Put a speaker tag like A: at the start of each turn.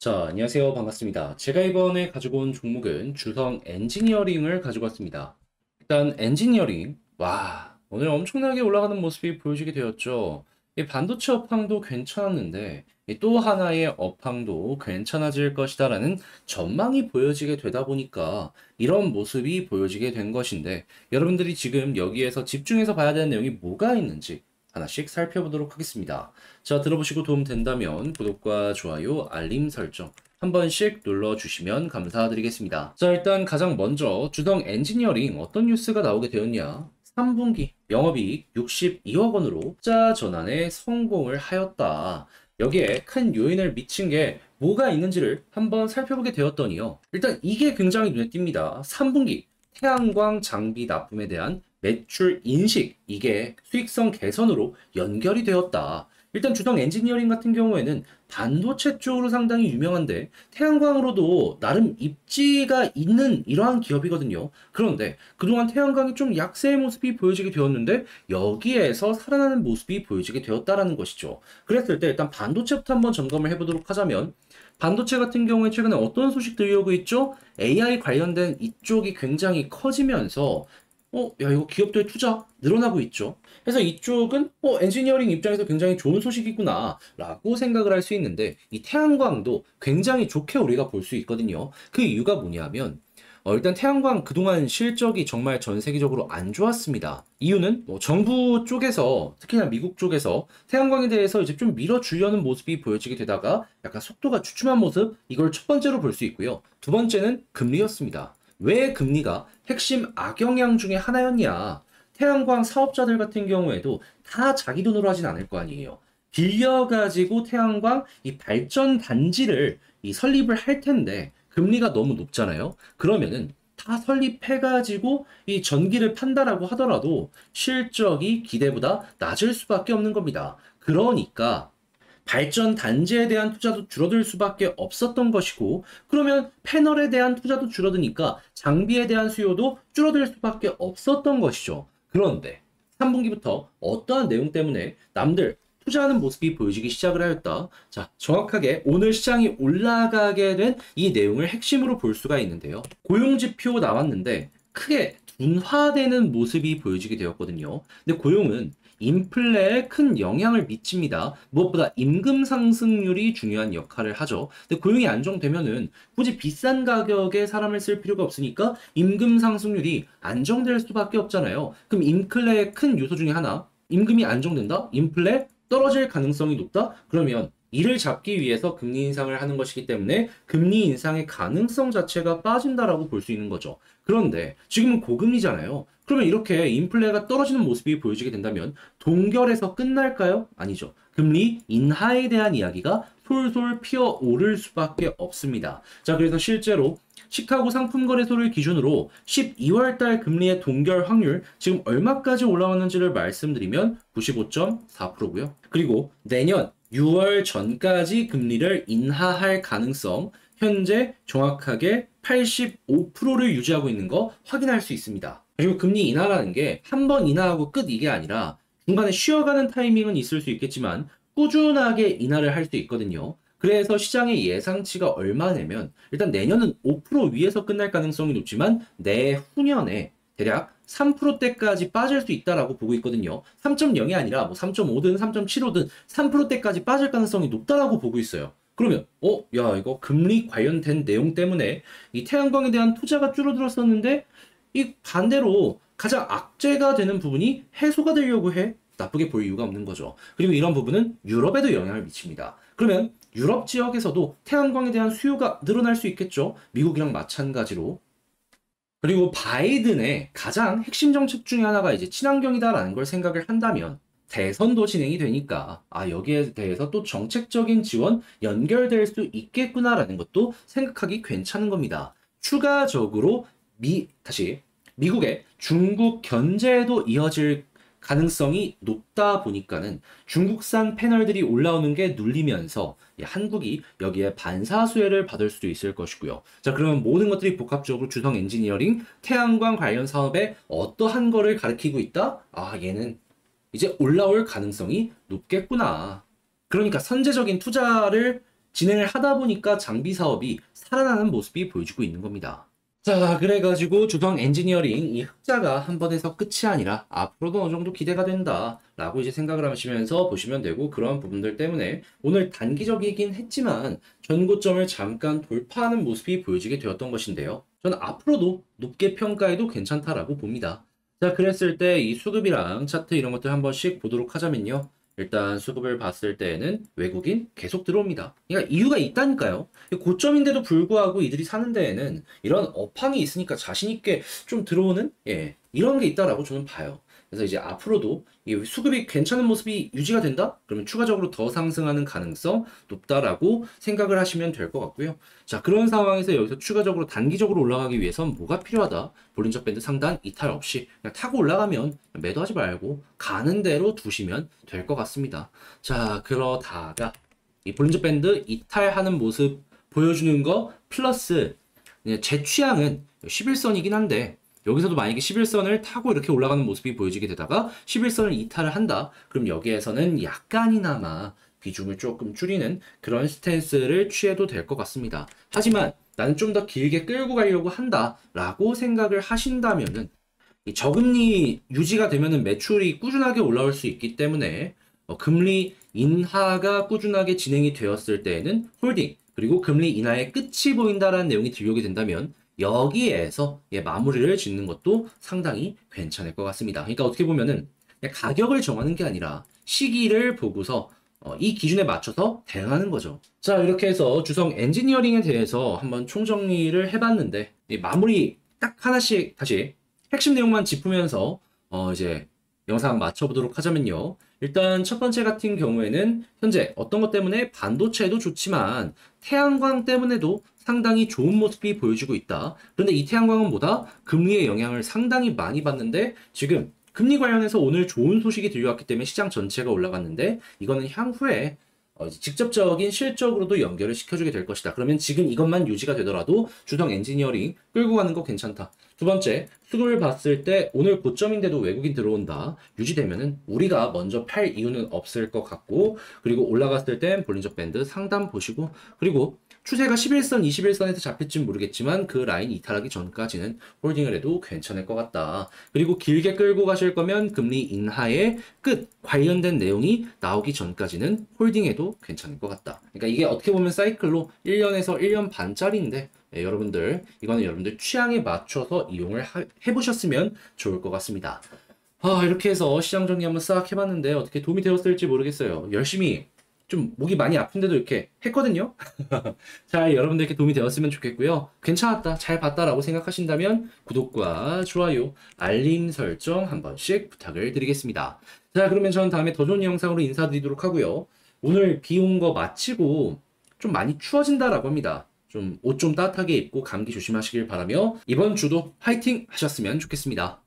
A: 자, 안녕하세요. 반갑습니다. 제가 이번에 가지고 온 종목은 주성 엔지니어링을 가지고 왔습니다. 일단 엔지니어링, 와, 오늘 엄청나게 올라가는 모습이 보여지게 되었죠. 이 반도체 업황도 괜찮았는데 이또 하나의 업황도 괜찮아질 것이다라는 전망이 보여지게 되다 보니까 이런 모습이 보여지게 된 것인데 여러분들이 지금 여기에서 집중해서 봐야 되는 내용이 뭐가 있는지 하나씩 살펴보도록 하겠습니다. 자, 들어보시고 도움 된다면 구독과 좋아요, 알림 설정 한 번씩 눌러주시면 감사드리겠습니다. 자, 일단 가장 먼저 주성 엔지니어링 어떤 뉴스가 나오게 되었냐? 3분기 영업이익 62억 원으로 흑자 전환에 성공을 하였다. 여기에 큰 요인을 미친 게 뭐가 있는지를 한번 살펴보게 되었더니요. 일단 이게 굉장히 눈에 띕니다. 3분기 태양광 장비 납품에 대한 매출 인식, 이게 수익성 개선으로 연결이 되었다. 일단 주성 엔지니어링 같은 경우에는 반도체 쪽으로 상당히 유명한데 태양광으로도 나름 입지가 있는 이러한 기업이거든요. 그런데 그동안 태양광이 좀 약세의 모습이 보여지게 되었는데 여기에서 살아나는 모습이 보여지게 되었다라는 것이죠. 그랬을 때 일단 반도체부터 한번 점검을 해보도록 하자면 반도체 같은 경우에 최근에 어떤 소식 들려오고 있죠? AI 관련된 이쪽이 굉장히 커지면서 야, 이거 기업들 투자 늘어나고 있죠. 그래서 이쪽은 엔지니어링 입장에서 굉장히 좋은 소식이구나 라고 생각을 할 수 있는데 이 태양광도 굉장히 좋게 우리가 볼 수 있거든요. 그 이유가 뭐냐면 일단 태양광 그동안 실적이 정말 전 세계적으로 안 좋았습니다. 이유는 정부 쪽에서 특히나 미국 쪽에서 태양광에 대해서 이제 좀 밀어주려는 모습이 보여지게 되다가 약간 속도가 주춤한 모습, 이걸 첫 번째로 볼 수 있고요. 두 번째는 금리였습니다. 왜 금리가 핵심 악영향 중에 하나였냐? 태양광 사업자들 같은 경우에도 다 자기 돈으로 하진 않을 거 아니에요. 빌려가지고 태양광 이 발전 단지를 설립을 할 텐데 금리가 너무 높잖아요. 그러면은 다 설립해가지고 이 전기를 판다라고 하더라도 실적이 기대보다 낮을 수밖에 없는 겁니다. 그러니까 발전 단지에 대한 투자도 줄어들 수밖에 없었던 것이고, 그러면 패널에 대한 투자도 줄어드니까 장비에 대한 수요도 줄어들 수밖에 없었던 것이죠. 그런데 3분기부터 어떠한 내용 때문에 남들 투자하는 모습이 보여지기 시작을 하였다. 자, 정확하게 오늘 시장이 올라가게 된 이 내용을 핵심으로 볼 수가 있는데요. 고용지표 나왔는데 크게 둔화되는 모습이 보여지게 되었거든요. 근데 고용은 인플레에 큰 영향을 미칩니다. 무엇보다 임금 상승률이 중요한 역할을 하죠. 근데 고용이 안정되면은 굳이 비싼 가격에 사람을 쓸 필요가 없으니까 임금 상승률이 안정될 수밖에 없잖아요. 그럼 인플레의 큰 요소 중에 하나, 임금이 안정된다? 인플레 떨어질 가능성이 높다? 그러면 이를 잡기 위해서 금리 인상을 하는 것이기 때문에 금리 인상의 가능성 자체가 빠진다라고 볼 수 있는 거죠. 그런데 지금은 고금리잖아요. 그러면 이렇게 인플레가 떨어지는 모습이 보여지게 된다면 동결에서 끝날까요? 아니죠. 금리 인하에 대한 이야기가 솔솔 피어오를 수밖에 없습니다. 자, 그래서 실제로 시카고 상품거래소를 기준으로 12월 달 금리의 동결 확률 지금 얼마까지 올라왔는지를 말씀드리면 95.4%고요. 그리고 내년 6월 전까지 금리를 인하할 가능성 현재 정확하게 85%를 유지하고 있는 거 확인할 수 있습니다. 그리고 금리 인하라는 게 한 번 인하하고 끝 이게 아니라 중간에 쉬어가는 타이밍은 있을 수 있겠지만 꾸준하게 인하를 할 수 있거든요. 그래서 시장의 예상치가 얼마냐면 일단 내년은 5% 위에서 끝날 가능성이 높지만 내후년에 대략 3%대까지 빠질 수 있다라고 보고 있거든요. 3.0이 아니라 뭐 3.5든 3.75든 3%대까지 빠질 가능성이 높다라고 보고 있어요. 그러면 야, 이거 금리 관련된 내용 때문에 이 태양광에 대한 투자가 줄어들었었는데 이 반대로 가장 악재가 되는 부분이 해소가 되려고 해. 나쁘게 볼 이유가 없는 거죠. 그리고 이런 부분은 유럽에도 영향을 미칩니다. 그러면 유럽 지역에서도 태양광에 대한 수요가 늘어날 수 있겠죠. 미국이랑 마찬가지로. 그리고 바이든의 가장 핵심 정책 중에 하나가 이제 친환경이다라는 걸 생각을 한다면 대선도 진행이 되니까 여기에 대해서 또 정책적인 지원 연결될 수 있겠구나라는 것도 생각하기 괜찮은 겁니다. 추가적으로 미국의 중국 견제에도 이어질 가능성이 높다 보니까는 중국산 패널들이 올라오는 게 눌리면서 한국이 여기에 반사수혜를 받을 수도 있을 것이고요. 자, 그러면 모든 것들이 복합적으로 주성 엔지니어링, 태양광 관련 사업에 어떠한 거를 가리키고 있다? 얘는 이제 올라올 가능성이 높겠구나. 그러니까 선제적인 투자를 진행을 하다 보니까 장비 사업이 살아나는 모습이 보여지고 있는 겁니다. 자, 그래가지고 주성 엔지니어링 이 흑자가 한 번에서 끝이 아니라 앞으로도 어느 정도 기대가 된다라고 이제 생각을 하시면서 보시면 되고, 그런 부분들 때문에 오늘 단기적이긴 했지만 전고점을 잠깐 돌파하는 모습이 보여지게 되었던 것인데요. 저는 앞으로도 높게 평가해도 괜찮다라고 봅니다. 자, 그랬을 때 이 수급이랑 차트 이런 것들 한 번씩 보도록 하자면요. 일단 수급을 봤을 때에는 외국인 계속 들어옵니다. 그러니까 이유가 있다니까요. 고점인데도 불구하고 이들이 사는 데에는 이런 업황이 있으니까 자신 있게 좀 들어오는, 이런 게 있다라고 저는 봐요. 그래서 이제 앞으로도 이 수급이 괜찮은 모습이 유지가 된다? 그러면 추가적으로 더 상승하는 가능성 높다라고 생각을 하시면 될 것 같고요. 자, 그런 상황에서 여기서 추가적으로 단기적으로 올라가기 위해선 뭐가 필요하다? 볼린저 밴드 상단 이탈 없이 그냥 타고 올라가면 매도하지 말고 가는 대로 두시면 될 것 같습니다. 자, 그러다가 이 볼린저 밴드 이탈하는 모습 보여주는 거 플러스 제 취향은 11선이긴 한데, 여기서도 만약에 11선을 타고 이렇게 올라가는 모습이 보여지게 되다가 11선을 이탈을 한다. 그럼 여기에서는 약간이나마 비중을 조금 줄이는 그런 스탠스를 취해도 될 것 같습니다. 하지만 나는 좀 더 길게 끌고 가려고 한다라고 생각을 하신다면은, 이 저금리 유지가 되면은 매출이 꾸준하게 올라올 수 있기 때문에 금리 인하가 꾸준하게 진행이 되었을 때에는 홀딩, 그리고 금리 인하의 끝이 보인다라는 내용이 들려오게 된다면 여기에서 마무리를 짓는 것도 상당히 괜찮을 것 같습니다. 그러니까 어떻게 보면은 그냥 가격을 정하는 게 아니라 시기를 보고서 이 기준에 맞춰서 대응하는 거죠. 자, 이렇게 해서 주성 엔지니어링에 대해서 한번 총정리를 해봤는데, 이 마무리 딱 하나씩 다시 핵심 내용만 짚으면서 이제 영상 맞춰보도록 하자면요. 일단 첫 번째 같은 경우에는 현재 어떤 것 때문에 반도체도 좋지만 태양광 때문에도 상당히 좋은 모습이 보여지고 있다. 그런데 이 태양광은 뭐다? 금리의 영향을 상당히 많이 받는데, 지금 금리 관련해서 오늘 좋은 소식이 들려왔기 때문에 시장 전체가 올라갔는데, 이거는 향후에 직접적인 실적으로도 연결을 시켜주게 될 것이다. 그러면 지금 이것만 유지가 되더라도 주성 엔지니어링 끌고 가는 거 괜찮다. 두 번째, 수급을 봤을 때 오늘 고점인데도 외국인 들어온다. 유지되면은 우리가 먼저 팔 이유는 없을 것 같고, 그리고 올라갔을 땐 볼린저 밴드 상단 보시고, 그리고 추세가 11선, 21선에서 잡힐진 모르겠지만 그 라인 이탈하기 전까지는 홀딩을 해도 괜찮을 것 같다. 그리고 길게 끌고 가실 거면 금리 인하의 끝 관련된 내용이 나오기 전까지는 홀딩해도 괜찮을 것 같다. 그러니까 이게 어떻게 보면 사이클로 1년에서 1년 반짜리인데, 여러분들 이거는 여러분들 취향에 맞춰서 이용을 해보셨으면 좋을 것 같습니다. 이렇게 해서 시장 정리 한번 싹 해봤는데 어떻게 도움이 되었을지 모르겠어요. 열심히 좀 목이 많이 아픈데도 이렇게 했거든요. 잘 여러분들께 도움이 되었으면 좋겠고요. 괜찮았다, 잘 봤다라고 생각하신다면 구독과 좋아요, 알림 설정 한 번씩 부탁을 드리겠습니다. 자, 그러면 저는 다음에 더 좋은 영상으로 인사드리도록 하고요. 오늘 비 온 거 마치고 좀 많이 추워진다라고 합니다. 옷 좀 따뜻하게 입고 감기 조심하시길 바라며 이번 주도 화이팅 하셨으면 좋겠습니다.